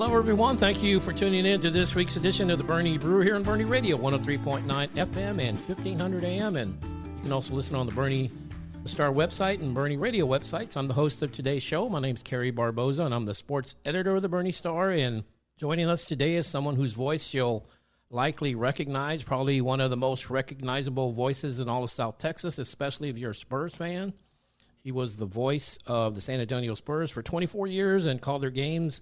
Hello, everyone. Thank you for tuning in to this week's edition of the Boerne Brew here on Boerne Radio, 103.9 FM and 1500 AM. And you can also listen on the Boerne Star website and Boerne Radio websites. I'm the host of today's show. My name's Kerry Barbosa, and I'm the sports editor of the Boerne Star. And joining us today is someone whose voice you'll likely recognize, probably one of the most recognizable voices in all of South Texas, especially if you're a Spurs fan. He was the voice of the San Antonio Spurs for 24 years and called their games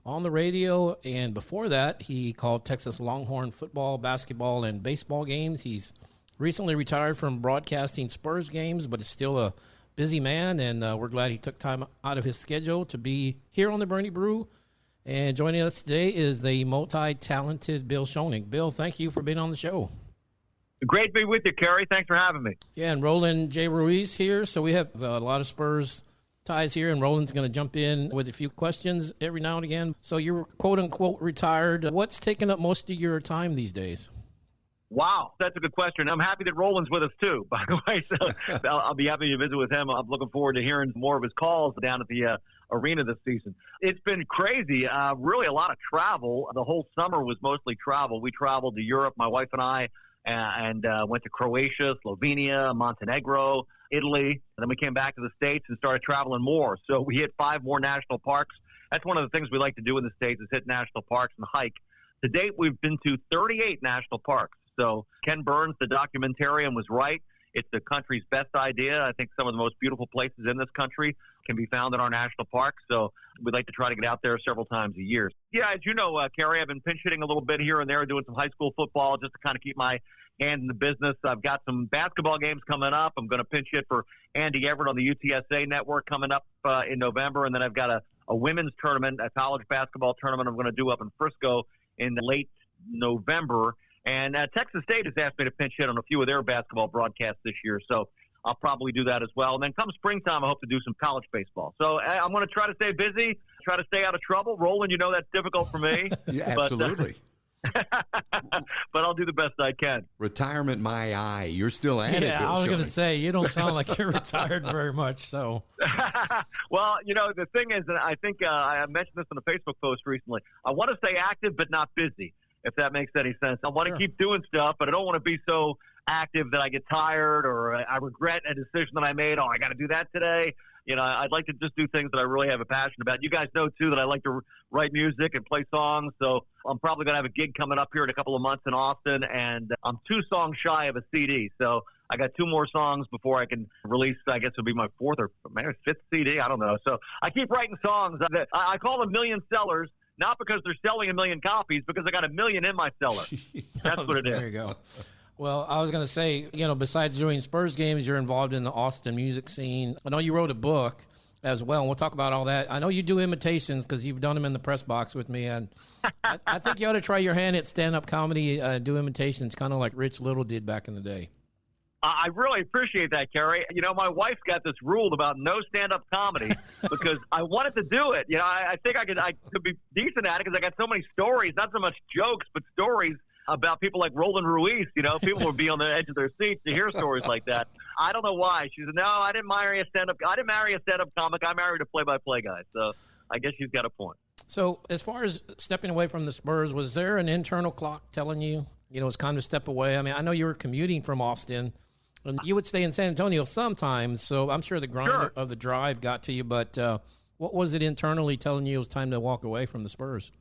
on the radio, and before that, he called Texas Longhorn football, basketball, and baseball games. He's recently retired from broadcasting Spurs games, but is still a busy man, and we're glad he took time out of his schedule to be here on the Boerne Brew. And joining us today is the multi-talented Bill Schoening. Bill, thank you for being on the show. Great to be with you, Kerry. Thanks for having me. Yeah, and Roland J Ruiz here, so we have a lot of Spurs ties here, and Roland's going to jump in with a few questions every now and again. So you're quote-unquote retired. What's taking up most of your time these days? Wow, that's a good question. I'm happy that Roland's with us, too, by the way. So I'll be happy to visit with him. I'm looking forward to hearing more of his calls down at the arena this season. It's been crazy, really a lot of travel. The whole summer was mostly travel. We traveled to Europe, my wife and I, and went to Croatia, Slovenia, Montenegro, Italy, and then we came back to the States and started traveling more. So we hit 5 more national parks. That's one of the things we like to do in the States is hit national parks and hike. To date, we've been to 38 national parks. So Ken Burns, the documentarian, was right. It's the country's best idea. I think some of the most beautiful places in this country can be found in our national parks. So we'd like to try to get out there several times a year. Yeah, as you know, Kerry, I've been pinch hitting a little bit here and there, doing some high school football just to kind of keep my hand in the business. I've got some basketball games coming up. I'm going to pinch hit for Andy Everett on the UTSA network coming up in November. And then I've got a women's tournament, a college basketball tournament I'm going to do up in Frisco in late November. And Texas State has asked me to pinch hit on a few of their basketball broadcasts this year. So I'll probably do that as well. And then come springtime, I hope to do some college baseball. So I'm going to try to stay busy, try to stay out of trouble. Roland, you know that's difficult for me. Yeah, absolutely. But I'll do the best I can. Retirement, my eye. You're still at it. Yeah, I was going to say, you don't sound like you're retired very much. So, well, you know, the thing is, and I think I mentioned this in a Facebook post recently, I want to stay active but not busy, if that makes any sense. I want to keep doing stuff, but I don't want to be so active that I get tired or I regret a decision that I made. Oh, I got to do that today. You know, I'd like to just do things that I really have a passion about. You guys know, too, that I like to write music and play songs. So I'm probably going to have a gig coming up here in a couple of months in Austin, and I'm 2 songs shy of a CD. So I got 2 more songs before I can release, I guess it'll be my 4th or maybe 5th CD. I don't know. So I keep writing songs. I call them million sellers, not because they're selling 1 million copies, because I got 1 million in my cellar. That's what it is. There you go. Well, I was going to say, you know, besides doing Spurs games, you're involved in the Austin music scene. I know you wrote a book as well, and we'll talk about all that. I know you do imitations because you've done them in the press box with me, and I think you ought to try your hand at stand-up comedy, do imitations, kind of like Rich Little did back in the day. I really appreciate that, Kerry. You know, my wife's got this rule about no stand-up comedy because I wanted to do it. You know, I think I could be decent at it because I got so many stories, not so much jokes, but stories about people like Roland Ruiz. You know, people would be on the edge of their seats to hear stories like that. I don't know why. She said, no, I didn't marry a stand-up comic. I married a play-by-play guy. So I guess she's got a point. So as far as stepping away from the Spurs, was there an internal clock telling you, you know, it's time to step away? I mean, I know you were commuting from Austin, and you would stay in San Antonio sometimes, so I'm sure the grind of the drive got to you. But what was it internally telling you it was time to walk away from the Spurs?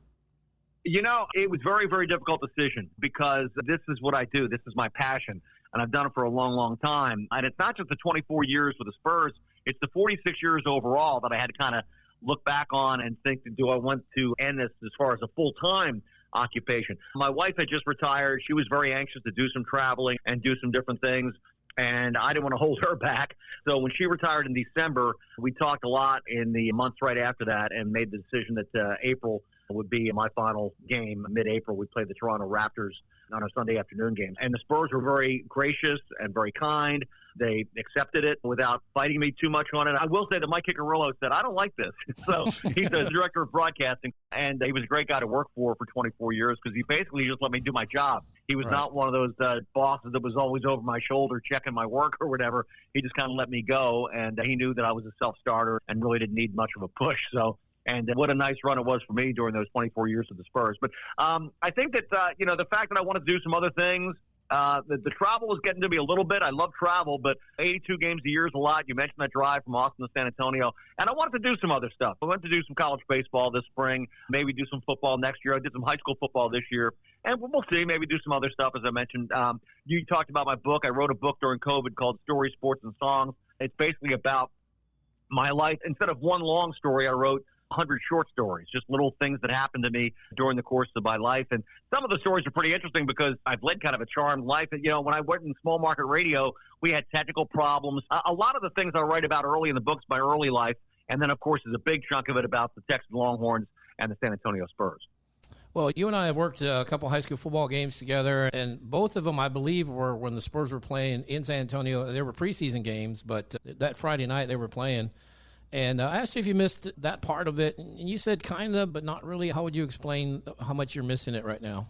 You know, it was a very, very difficult decision because this is what I do. This is my passion, and I've done it for a long, long time. And it's not just the 24 years with the Spurs. It's the 46 years overall that I had to kind of look back on and think, do I want to end this as far as a full-time occupation? My wife had just retired. She was very anxious to do some traveling and do some different things, and I didn't want to hold her back. So when she retired in December, we talked a lot in the months right after that and made the decision that April would be my final game. Mid-April, we played the Toronto Raptors on a Sunday afternoon game. And the Spurs were very gracious and very kind. They accepted it without fighting me too much on it. I will say that Mike Kikarillo said, I don't like this. So he's the director of broadcasting, and he was a great guy to work for 24 years because he basically just let me do my job. He was not one of those bosses that was always over my shoulder checking my work or whatever. He just kind of let me go, and he knew that I was a self-starter and really didn't need much of a push. So And what a nice run it was for me during those 24 years of the Spurs. But I think that, the fact that I wanted to do some other things, the travel was getting to me a little bit. I love travel, but 82 games a year is a lot. You mentioned that drive from Austin to San Antonio. And I wanted to do some other stuff. I wanted to do some college baseball this spring, maybe do some football next year. I did some high school football this year. And we'll see, maybe do some other stuff, as I mentioned. You talked about my book. I wrote a book during COVID called Stories, Sports, and Songs. It's basically about my life. Instead of one long story, I wrote 100 short stories, just little things that happened to me during the course of my life. And some of the stories are pretty interesting because I've led kind of a charmed life. And, when I went in small market radio, we had technical problems. A lot of the things I write about early in the book's my early life. And then, of course, there's a big chunk of it about the Texas Longhorns and the San Antonio Spurs. Well, you and I have worked a couple high school football games together, and both of them, I believe, were when the Spurs were playing in San Antonio. They were preseason games, but that Friday night they were playing. And I asked you if you missed that part of it, and you said kind of, but not really. How would you explain how much you're missing it right now?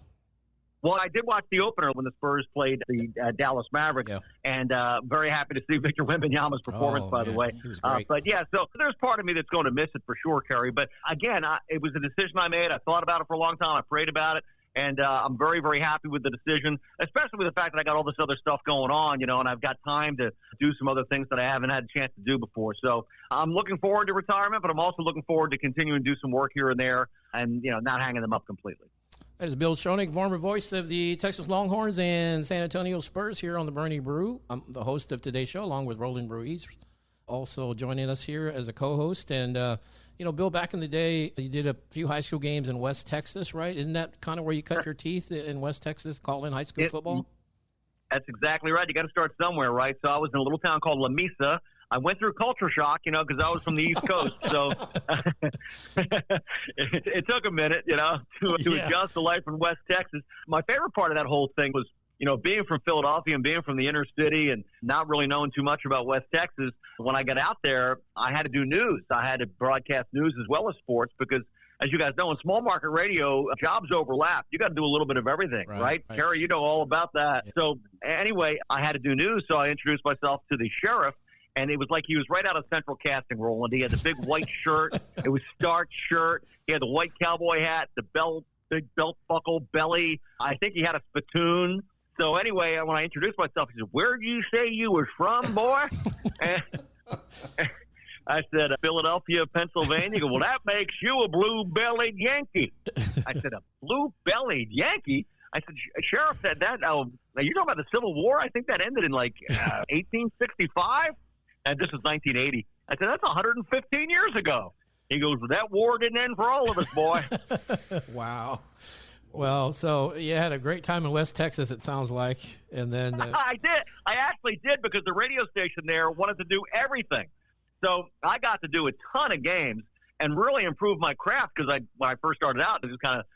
Well, I did watch the opener when the Spurs played the Dallas Mavericks, and very happy to see Victor Wembanyama's performance, by the way. He was great. But, so there's part of me that's going to miss it for sure, Kerry. But, again, it was a decision I made. I thought about it for a long time. I prayed about it. And I'm very, very happy with the decision, especially with the fact that I got all this other stuff going on, and I've got time to do some other things that I haven't had a chance to do before. So I'm looking forward to retirement, but I'm also looking forward to continuing to do some work here and there and, not hanging them up completely. That is Bill Schoening, former voice of the Texas Longhorns and San Antonio Spurs here on the Boerne Brew. I'm the host of today's show, along with Roland Ruiz, also joining us here as a co-host. And, Bill, back in the day, you did a few high school games in West Texas, right? Isn't that kind of where you cut your teeth in West Texas, calling high school football? That's exactly right. You got to start somewhere, right? So I was in a little town called La Mesa. I went through culture shock, because I was from the East Coast. So it took a minute, to adjust to life in West Texas. My favorite part of that whole thing was, being from Philadelphia and being from the inner city and not really knowing too much about West Texas. When I got out there, I had to do news. I had to broadcast news as well as sports because, as you guys know, in small market radio, jobs overlap. You got to do a little bit of everything, right? Kerry, you know all about that. Yeah. So anyway, I had to do news, so I introduced myself to the sheriff. And it was like he was right out of Central Casting, Roland. He had the big white shirt. It was starched shirt. He had the white cowboy hat, the big belt buckle belly. I think he had a spittoon. So anyway, when I introduced myself, he said, "Where did you say you were from, boy?" And I said, "Philadelphia, Pennsylvania." He goes, "Well, that makes you a blue-bellied Yankee." I said, "A blue-bellied Yankee?" I said, "Sheriff said that. Now, you're talking about the Civil War? I think that ended in 1865? And this was 1980. I said, "That's 115 years ago." He goes, "Well, that war didn't end for all of us, boy." Wow. Well, so you had a great time in West Texas, it sounds like. And then I did. I actually did because the radio station there wanted to do everything. So I got to do a ton of games and really improve my craft because when I first started out, it was kind of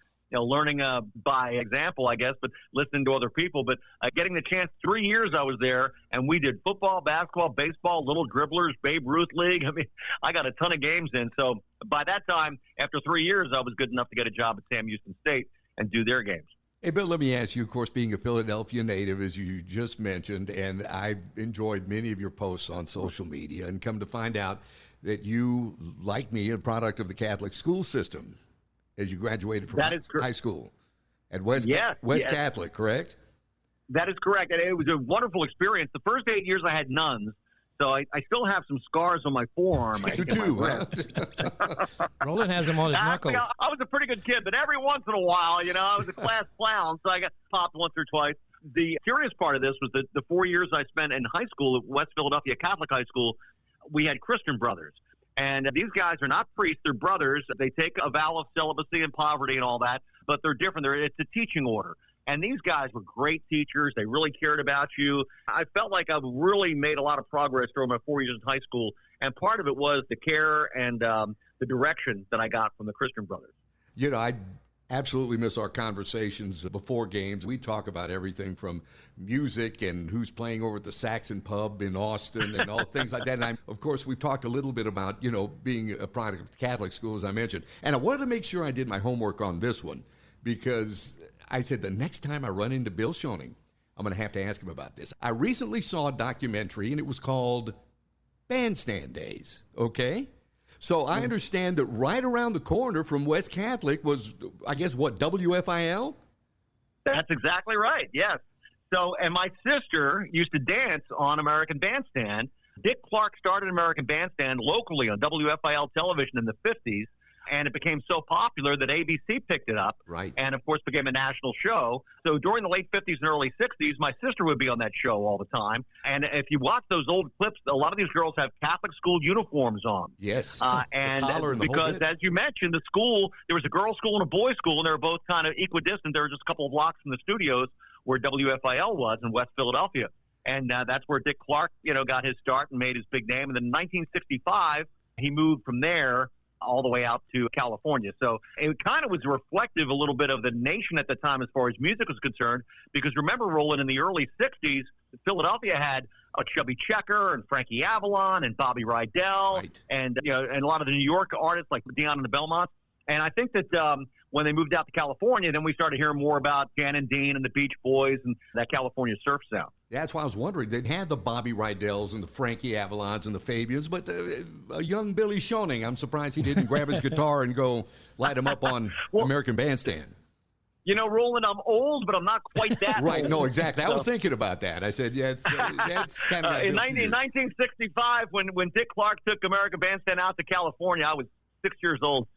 learning by example, I guess, but listening to other people. But getting the chance, 3 years I was there, and we did football, basketball, baseball, little dribblers, Babe Ruth League. I mean, I got a ton of games in. So by that time, after 3 years, I was good enough to get a job at Sam Houston State and do their games. Hey, Bill, let me ask you, of course, being a Philadelphia native, as you just mentioned, and I've enjoyed many of your posts on social media and come to find out that you, like me, a product of the Catholic school system as you graduated from high school at West Catholic, correct? That is correct. And it was a wonderful experience. The first 8 years I had nuns. So I still have some scars on my forearm. You do, huh? Roland has them on his knuckles. I was a pretty good kid, but every once in a while, I was a class clown, so I got popped once or twice. The curious part of this was that the 4 years I spent in high school at West Philadelphia Catholic High School, we had Christian brothers. And these guys are not priests, they're brothers. They take a vow of celibacy and poverty and all that, but they're different. It's a teaching order. And these guys were great teachers. They really cared about you. I felt like I've really made a lot of progress during my 4 years in high school. And part of it was the care and the direction that I got from the Christian brothers. I absolutely miss our conversations before games. We talk about everything from music and who's playing over at the Saxon Pub in Austin and all things like that. And of course, we've talked a little bit about, being a product of the Catholic school, as I mentioned. And I wanted to make sure I did my homework on this one because I said the next time I run into Bill Schoening, I'm going to have to ask him about this. I recently saw a documentary, and it was called Bandstand Days, okay? So I understand that right around the corner from West Catholic was, I guess, what, WFIL? That's exactly right, yes. So, and my sister used to dance on American Bandstand. Dick Clark started American Bandstand locally on WFIL television in the 50s, and it became so popular that ABC picked it up, right, and, of course, became a national show. So during the late 50s and early 60s, my sister would be on that show all the time. And if you watch those old clips, a lot of these girls have Catholic school uniforms on. Yes. And and because, as you mentioned, the school, there was a girls' school and a boys' school, and they were both kind of equidistant. They were just a couple of blocks from the studios where WFIL was in West Philadelphia. And that's where Dick Clark, got his start and made his big name. And then in 1965, he moved from there all the way out to California. So it kind of was reflective a little bit of the nation at the time as far as music was concerned, because remember, Roland, in the early 60s, Philadelphia had a Chubby Checker and Frankie Avalon and Bobby Rydell, right, and and a lot of the New York artists like Dion and the Belmonts. And I think that when they moved out to California, then we started hearing more about Jan and Dean and the Beach Boys and that California surf sound. That's why I was wondering. They had the Bobby Rydells and the Frankie Avalons and the Fabians, but a young Billy Schoening, I'm surprised he didn't grab his guitar and go light him up on American Bandstand. Roland, I'm old, but I'm not quite that right, old. No, exactly. I was thinking about that. I said, yeah, that's kind of in 1965, when Dick Clark took American Bandstand out to California, I was 6 years old.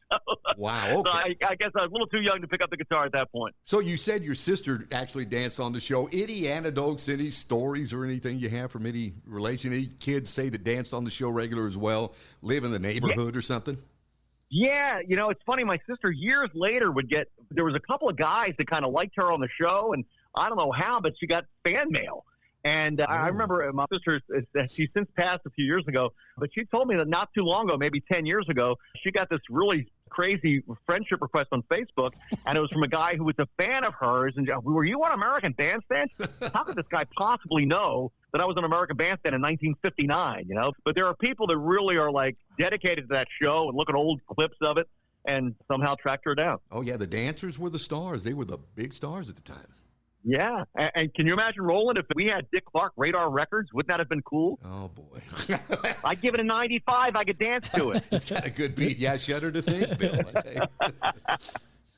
Wow, okay. So I guess I was a little too young to pick up the guitar at that point. So you said your sister actually danced on the show. Any anecdotes, any stories or anything you have from any relation? Any kids say that danced on the show regular as well, live in the neighborhood or something? Yeah, it's funny. My sister years later there was a couple of guys that kind of liked her on the show, and I don't know how, but she got fan mail. And I remember my sister, she's since passed a few years ago, but she told me that not too long ago, maybe 10 years ago, she got this really crazy friendship request on Facebook, and it was from a guy who was a fan of hers. And were you on American Bandstand? How could this guy possibly know that I was on American Bandstand in 1959, But there are people that really are, like, dedicated to that show and look at old clips of it and somehow tracked her down. Oh, yeah, the dancers were the stars. They were the big stars at the time. Yeah, and can you imagine, Roland, if we had Dick Clark Radar Records? Wouldn't that have been cool? Oh, boy. I'd give it a 95. I could dance to it. It's got a good beat. Yeah, shudder to think, Bill, I tell you.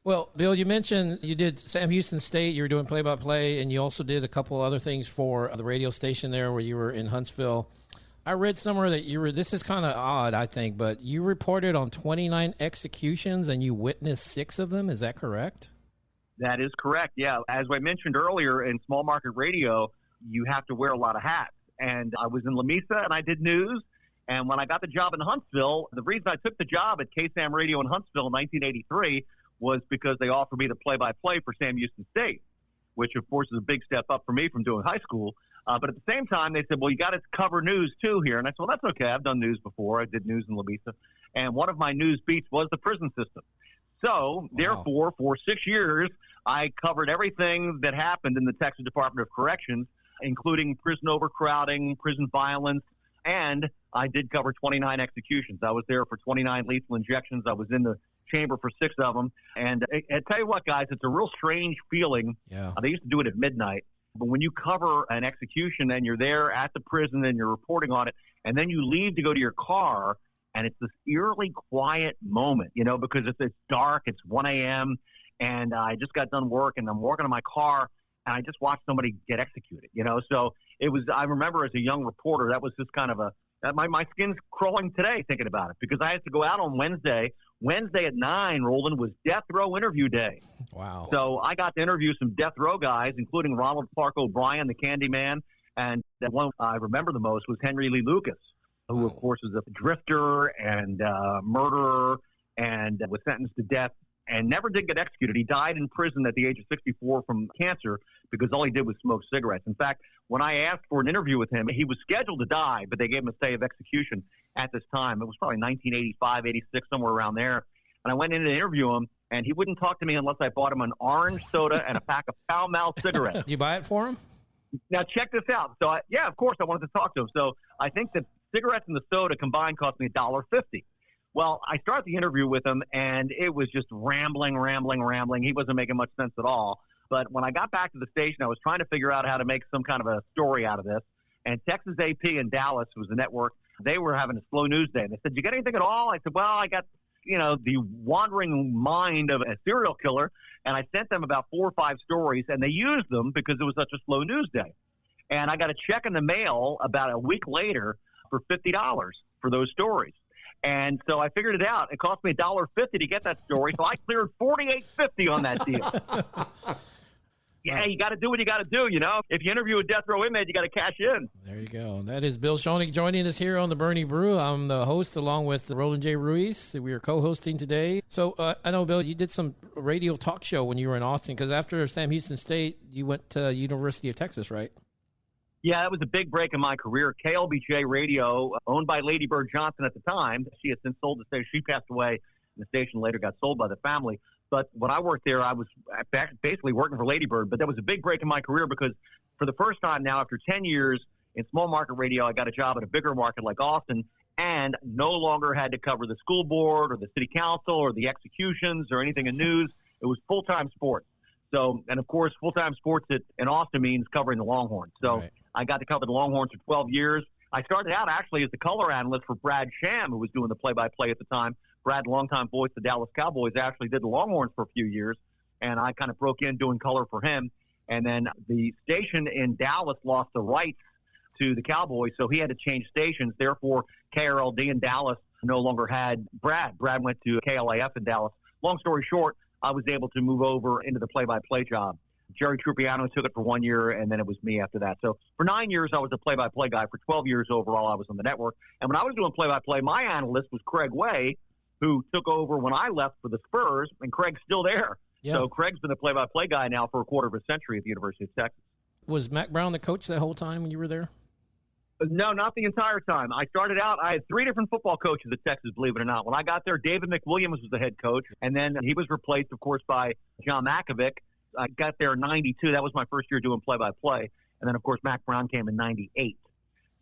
Well, Bill, you mentioned you did Sam Houston State. You were doing play-by-play, and you also did a couple other things for the radio station there where you were in Huntsville. I read somewhere that this is kind of odd, I think, but you reported on 29 executions, and you witnessed 6 of them. Is that correct? That is correct, yeah. As I mentioned earlier, in small market radio, you have to wear a lot of hats. And I was in Lamesa, and I did news. And when I got the job in Huntsville, the reason I took the job at KSAM Radio in Huntsville in 1983 was because they offered me the play-by-play for Sam Houston State, which, of course, is a big step up for me from doing high school. But at the same time, they said, well, you got to cover news, too, here. And I said, well, that's okay. I've done news before. I did news in Lamesa. And one of my news beats was the prison system. So, therefore, for 6 years, I covered everything that happened in the Texas Department of Corrections, including prison overcrowding, prison violence, and I did cover 29 executions. I was there for 29 lethal injections. I was in the chamber for 6 of them. And I tell you what, guys, it's a real strange feeling. Yeah. They used to do it at midnight. But when you cover an execution and you're there at the prison and you're reporting on it, and then you leave to go to your car, and it's this eerily quiet moment, because it's dark, it's 1 a.m., and I just got done work, and I'm walking in my car, and I just watched somebody get executed, So it was, I remember as a young reporter, that was just kind of my skin's crawling today thinking about it, because I had to go out on Wednesday. Wednesday at 9, Roland, was death row interview day. Wow. So I got to interview some death row guys, including Ronald Clark O'Brien, the Candyman, and the one I remember the most was Henry Lee Lucas, who, of course, is a drifter and murderer and was sentenced to death and never did get executed. He died in prison at the age of 64 from cancer because all he did was smoke cigarettes. In fact, when I asked for an interview with him, he was scheduled to die, but they gave him a stay of execution at this time. It was probably 1985, 86, somewhere around there. And I went in to interview him, and he wouldn't talk to me unless I bought him an orange soda and a pack of Pall Mall cigarettes. Did you buy it for him? Now, check this out. So, of course, I wanted to talk to him. So I think the cigarettes and the soda combined cost me $1.50. Well, I started the interview with him, and it was just rambling. He wasn't making much sense at all. But when I got back to the station, I was trying to figure out how to make some kind of a story out of this. And Texas AP in Dallas was the network They were having a slow news day. And they said, "You got anything at all?" I said, "Well, I got, the wandering mind of a serial killer." And I sent them about 4 or 5 stories, and they used them because it was such a slow news day. And I got a check in the mail about a week later for $50 for those stories. And so I figured it out. It cost me $1.50 to get that story, so I cleared $48.50 on that deal. Yeah, you got to do what you got to do, If you interview a death row inmate, you got to cash in. There you go. That is Bill Schoening joining us here on the Boerne Brew. I'm the host along with Roland J Ruiz. We are co-hosting today. So I know, Bill, you did some radio talk show when you were in Austin, because after Sam Houston State, you went to University of Texas, right? Yeah, that was a big break in my career. KLBJ Radio, owned by Lady Bird Johnson at the time. She has since sold the station. She passed away, and the station later got sold by the family. But when I worked there, I was basically working for Lady Bird. But that was a big break in my career because for the first time now, after 10 years in small market radio, I got a job at a bigger market like Austin and no longer had to cover the school board or the city council or the executions or anything in news. It was full-time sports. So, and of course, full-time sports in Austin means covering the Longhorns. So right. I got to cover the Longhorns for 12 years. I started out actually as the color analyst for Brad Sham, who was doing the play-by-play at the time. Brad, longtime voice of the Dallas Cowboys, actually did the Longhorns for a few years, and I kind of broke in doing color for him. And then the station in Dallas lost the rights to the Cowboys, so he had to change stations. Therefore, KRLD in Dallas no longer had Brad. Brad went to KLAF in Dallas. Long story short, I was able to move over into the play-by-play job. Jerry Trupiano took it for 1 year, and then it was me after that. So for 9 years, I was a play-by-play guy. For 12 years overall, I was on the network. And when I was doing play-by-play, my analyst was Craig Way, who took over when I left for the Spurs, and Craig's still there. Yeah. So Craig's been the play-by-play guy now for a quarter of a century at the University of Texas. Was Mac Brown the coach that whole time when you were there? No, not the entire time. I started out, I had 3 different football coaches at Texas, believe it or not. When I got there, David McWilliams was the head coach, and then he was replaced, of course, by John Makovic. I got there in 92. That was my first year doing play-by-play. And then, of course, Mac Brown came in 98.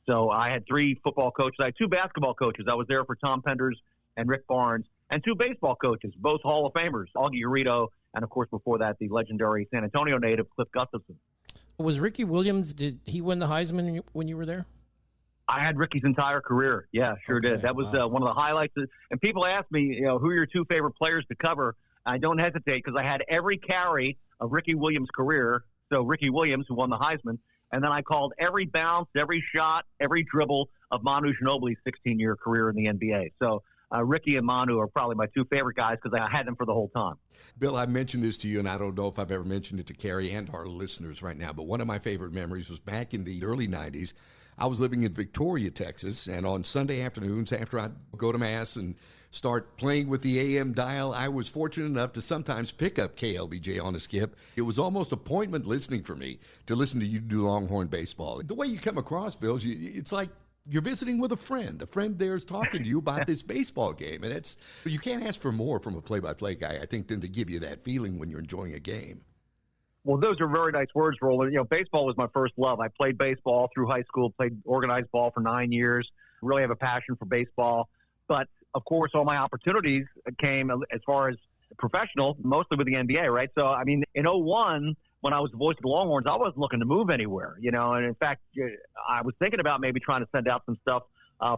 So I had 3 football coaches. I had 2 basketball coaches. I was there for Tom Penders and Rick Barnes, and 2 baseball coaches, both Hall of Famers, Augie Urito, and, of course, before that, the legendary San Antonio native, Cliff Gustafson. Was Ricky Williams, did he win the Heisman when you were there? I had Ricky's entire career. Yeah, sure okay, did. That was one of the highlights. And people ask me, who are your 2 favorite players to cover? I don't hesitate because I had every carry of Ricky Williams' career. So Ricky Williams, who won the Heisman, and then I called every bounce, every shot, every dribble of Manu Ginóbili's 16-year career in the NBA. So Ricky and Manu are probably my 2 favorite guys because I had them for the whole time. Bill, I mentioned this to you, and I don't know if I've ever mentioned it to Kerry and our listeners right now, but one of my favorite memories was back in the early 90s. I was living in Victoria, Texas, and on Sunday afternoons after I'd go to Mass and start playing with the AM dial, I was fortunate enough to sometimes pick up KLBJ on a skip. It was almost appointment listening for me to listen to you do Longhorn baseball. The way you come across, Bill, it's like you're visiting with a friend. A friend there is talking to you about this baseball game, and you can't ask for more from a play-by-play guy, I think, than to give you that feeling when you're enjoying a game. Well, those are very nice words, Roland. Baseball was my first love. I played baseball through high school, played organized ball for 9 years, really have a passion for baseball. But, of course, all my opportunities came as far as professional, mostly with the NBA, right? So, I mean, in 2001, when I was the voice of the Longhorns, I wasn't looking to move anywhere, and in fact, I was thinking about maybe trying to send out some stuff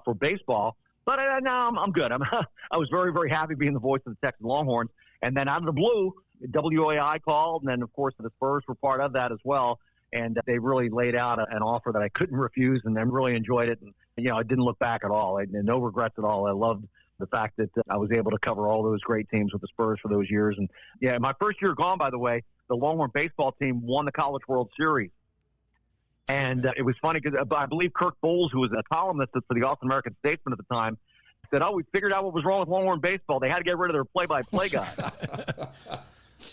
for baseball. But no, I'm good. I was very, very happy being the voice of the Texas Longhorns. And then out of the blue, WAI called, and then, of course, the Spurs were part of that as well. And they really laid out an offer that I couldn't refuse, and then really enjoyed it. And, I didn't look back at all. No regrets at all. I loved the fact that I was able to cover all those great teams with the Spurs for those years. And, yeah, my first year gone, by the way, the Longhorn baseball team won the College World Series. And it was funny because I believe Kirk Bowles, who was a columnist for the Austin American Statesman at the time, said, we figured out what was wrong with Longhorn baseball. They had to get rid of their play-by-play guy.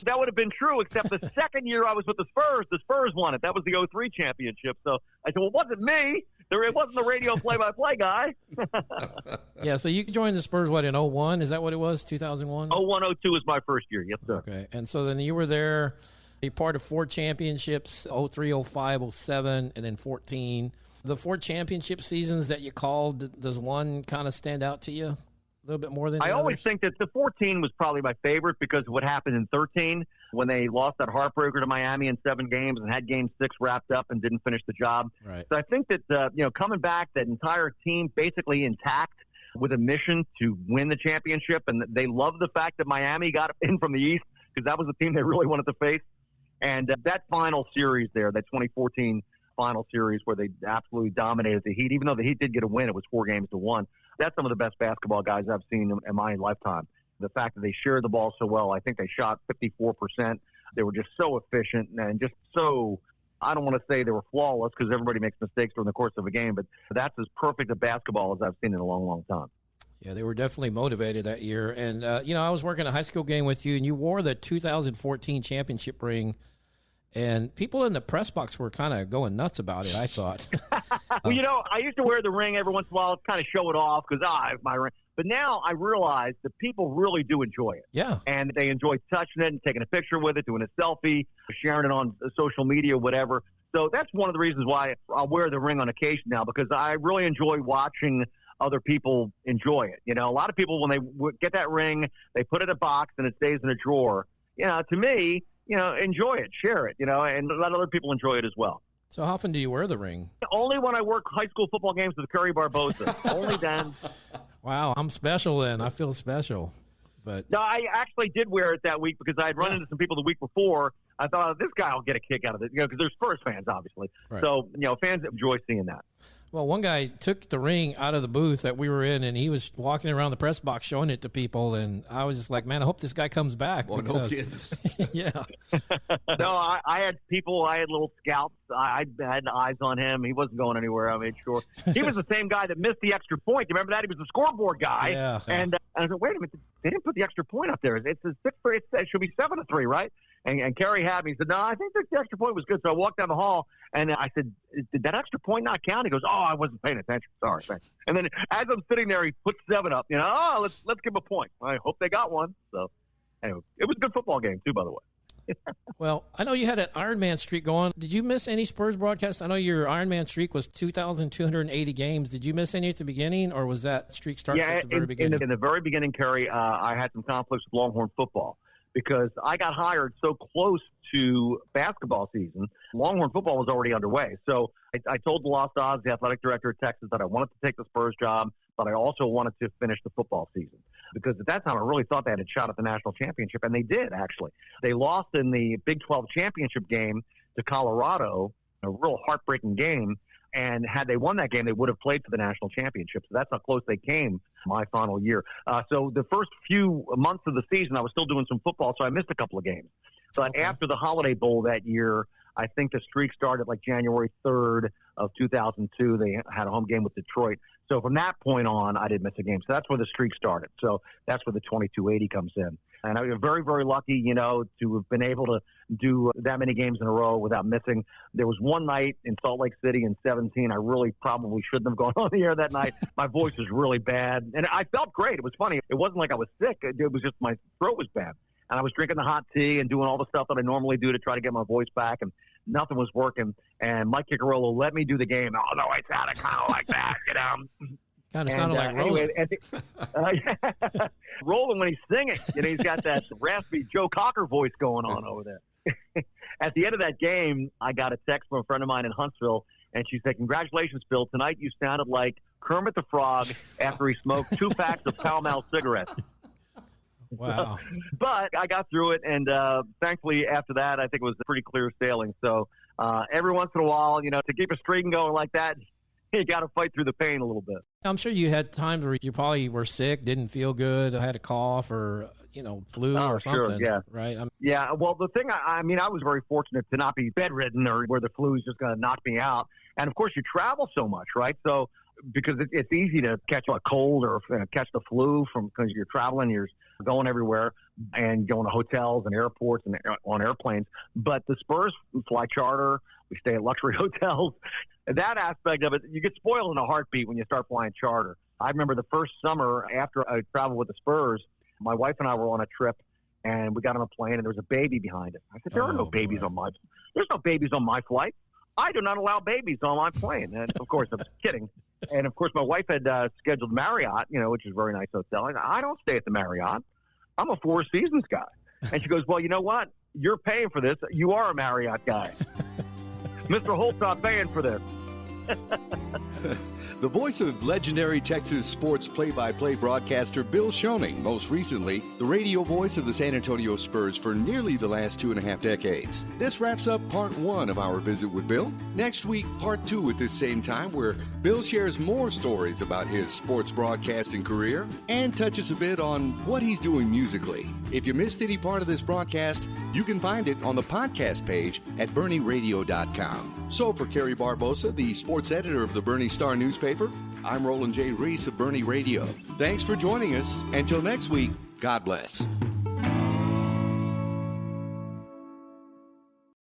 That would have been true, except the second year I was with the Spurs won it. That was the 2003 championship. So I said, well, it wasn't me. It wasn't the radio play-by-play guy. Yeah, so you joined the Spurs, in 2001? Is that what it was, 2001? 2001, 2002 was my first year, yes, sir. Okay, and so then you were there, a part of 4 championships, 2003, 05, 07, and then 14. The 4 championship seasons that you called, does one kind of stand out to you? A little bit more than I always think that the 14 was probably my favorite because of what happened in 13. when they lost that heartbreaker to Miami in 7 games and had Game 6 wrapped up and didn't finish the job. Right. So I think that, coming back, that entire team basically intact with a mission to win the championship. And they love the fact that Miami got in from the East because that was the team they really wanted to face. And that final series there, that 2014 final series where they absolutely dominated the Heat, even though the Heat did get a win, it was 4-1. That's some of the best basketball guys I've seen in my lifetime. The fact that they shared the ball so well, I think they shot 54%. They were just so efficient and just so, I don't want to say they were flawless because everybody makes mistakes during the course of a game, but that's as perfect a basketball as I've seen in a long, long time. Yeah, they were definitely motivated that year. And, I was working a high school game with you, and you wore the 2014 championship ring. And people in the press box were kind of going nuts about it, I thought. Well, I used to wear the ring every once in a while, kind of show it off because, my ring. But now I realize that people really do enjoy it. Yeah. And they enjoy touching it and taking a picture with it, doing a selfie, sharing it on social media, whatever. So that's one of the reasons why I'll wear the ring on occasion now, because I really enjoy watching other people enjoy it. A lot of people, when they get that ring, they put it in a box and it stays in a drawer. To me, enjoy it, share it, and let other people enjoy it as well. So how often do you wear the ring? Only when I work high school football games with Kerry Barbosa. Only then. Wow, I'm special then. I feel special. But no, I actually did wear it that week because I had run into some people the week before. I thought, this guy will get a kick out of it, because they're Spurs fans, obviously. Right. So, fans enjoy seeing that. Well, one guy took the ring out of the booth that we were in, and he was walking around the press box showing it to people, and I was just like, man, I hope this guy comes back. Well, no kidding. Yeah. No, I had people, I had little scouts. I had eyes on him. He wasn't going anywhere, I made sure. He was the same guy that missed the extra point. You remember that? He was the scoreboard guy. Yeah. And I said, wait a minute, they didn't put the extra point up there. It's a 6-3. It should be 7-3, right? And Kerry had me. He said, no, I think the extra point was good. So I walked down the hall, and I said, did that extra point not count? He goes, oh, I wasn't paying attention. Sorry, thanks. And then as I'm sitting there, he puts 7 up. Let's give him a point. I hope they got one. So anyway, it was a good football game, too, by the way. Well, I know you had an Ironman streak going. Did you miss any Spurs broadcasts? I know your Ironman streak was 2,280 games. Did you miss any at the beginning, or was that streak started at the very beginning? In the very beginning, Kerry, I had some conflicts with Longhorn football, because I got hired so close to basketball season. Longhorn football was already underway. So I told the Lost Odds, the athletic director of Texas, that I wanted to take the Spurs job, but I also wanted to finish the football season. Because at that time, I really thought they had a shot at the national championship, and they did, actually. They lost in the Big 12 championship game to Colorado, a real heartbreaking game. And had they won that game, they would have played for the national championship. So that's how close they came my final year. So the first few months of the season, I was still doing some football, so I missed a couple of games. But after the Holiday Bowl that year, I think the streak started like January 3rd of 2002. They had a home game with Detroit. So from that point on, I didn't miss a game. So that's where the streak started. So that's where the 2280 comes in. And I was very, very lucky, to have been able to do that many games in a row without missing. There was one night in Salt Lake City in 2017. I really probably shouldn't have gone on the air that night. My voice was really bad. And I felt great. It was funny. It wasn't like I was sick. It was just my throat was bad. And I was drinking the hot tea and doing all the stuff that I normally do to try to get my voice back. And nothing was working. And Mike Kiccarello let me do the game. Although I sounded kind of like that, Kind of sounded like Roland. Roland, when he's singing, he's got that raspy Joe Cocker voice going on over there. At the end of that game, I got a text from a friend of mine in Huntsville, and she said, "Congratulations, Bill. Tonight you sounded like Kermit the Frog after he smoked 2 packs of Pall Mall cigarettes." Wow. But I got through it, and thankfully after that, I think it was pretty clear sailing. So every once in a while, to keep a streak going like that, you got to fight through the pain a little bit. I'm sure you had times where you probably were sick, didn't feel good, had a cough or, flu or something. Sure, yeah. Right? Yeah, well, the thing, I was very fortunate to not be bedridden or where the flu is just going to knock me out. And, of course, you travel so much, right? So because it's easy to catch a cold or catch the flu because you're traveling, you're going everywhere and going to hotels and airports and on airplanes. But the Spurs fly charter. We stay at luxury hotels. That aspect of it, you get spoiled in a heartbeat when you start flying charter. I remember the first summer after I traveled with the Spurs, my wife and I were on a trip, and we got on a plane, and there was a baby behind us. I said, there's no babies on my flight. I do not allow babies on my plane. And, of course, I was kidding. And, of course, my wife had scheduled Marriott, which is a very nice hotel. I don't stay at the Marriott. I'm a Four Seasons guy. And she goes, well, you know what? you're paying for this. You are a Marriott guy. Mr. Holt's not paying for this. The voice of legendary Texas sports play-by-play broadcaster Bill Schoening, most recently the radio voice of the San Antonio Spurs for nearly the last 2.5 decades. This wraps up part 1 of our visit with Bill. Next week, part 2 at this same time, where Bill shares more stories about his sports broadcasting career and touches a bit on what he's doing musically. If you missed any part of this broadcast, you can find it on the podcast page at BoerneRadio.com. So for Kerry Barbosa, the sports editor of the Boerne Star newspaper, I'm Roland J Ruiz of Boerne Radio. Thanks for joining us. Until next week, God bless.